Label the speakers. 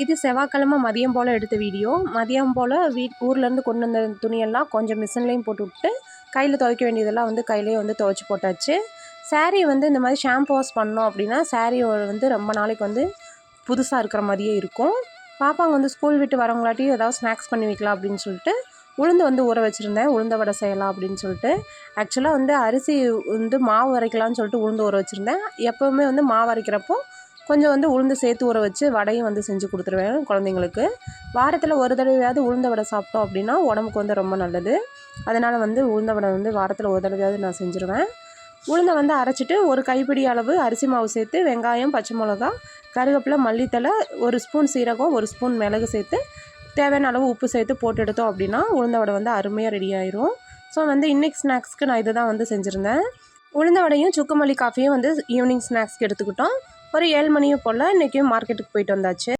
Speaker 1: இது செவ்வாய்க்கிழமை மதியம் போல் எடுத்த வீடியோ. மதியம் போல் ஊர்லேருந்து கொண்டு வந்த துணியெல்லாம் கொஞ்சம் மிஷின்லேயும் போட்டு விட்டு கையில் துவைக்க வேண்டியதெல்லாம் வந்து கையிலேயே வந்து துவைச்சி போட்டாச்சு. சாரீ வந்து இந்த மாதிரி ஷாம்பு வாஷ் பண்ணோம் அப்படின்னா சாரீ வந்து ரொம்ப நாளைக்கு வந்து புதுசாக இருக்கிற மாதிரியே இருக்கும். பாப்பாங்க வந்து ஸ்கூல் விட்டு வரவங்களாட்டியும் ஏதாவது ஸ்நாக்ஸ் பண்ணி வைக்கலாம் அப்படின்னு சொல்லிட்டு உளுந்து வந்து ஊற வச்சுருந்தேன். உளுந்த வடை செய்யலாம் அப்படின்னு சொல்லிட்டு. ஆக்சுவலாக வந்து அரிசி வந்து மாவு அரைக்கலாம்னு சொல்லிட்டு உளுந்து ஊற வச்சுருந்தேன். எப்போவுமே வந்து மாவு அரைக்கிறப்போ கொஞ்சம் வந்து உளுந்து சேர்த்து ஊற வச்சு வடையும் வந்து செஞ்சு கொடுத்துருவேன் குழந்தைங்களுக்கு. வாரத்தில் ஒரு தடவையாவது உளுந்த வடை சாப்பிட்டோம் அப்படின்னா உடம்புக்கு வந்து ரொம்ப நல்லது. அதனால் வந்து உளுந்த வடை வந்து வாரத்தில் ஒரு தடவையாவது நான் செஞ்சுருவேன். உளுந்தை வந்து அரைச்சிட்டு ஒரு கைப்பிடி அளவு அரிசி மாவு சேர்த்து வெங்காயம், பச்சை மிளகா, கருவேப்பிலை, மல்லித்தலை, ஒரு ஸ்பூன் சீரகம், ஒரு ஸ்பூன் மிளகு சேர்த்து தேவையான அளவு உப்பு சேர்த்து போட்டு எடுத்தோம் அப்படின்னா உளுந்த வடை வந்து அருமையாக ரெடி ஆயிரும். ஸோ வந்து இன்றைக்கி ஸ்நாக்ஸ்க்கு நான் இதை தான் வந்து செஞ்சுருந்தேன். உளுந்த வடையும் சுக்குமல்லி காஃபியும் வந்து ஈவினிங் ஸ்நாக்ஸ்க்கு எடுத்துக்கிட்டோம். ஒரு 7 மணியை போல் இன்றைக்கி மார்க்கெட்டுக்கு போயிட்டு வந்தாச்சு.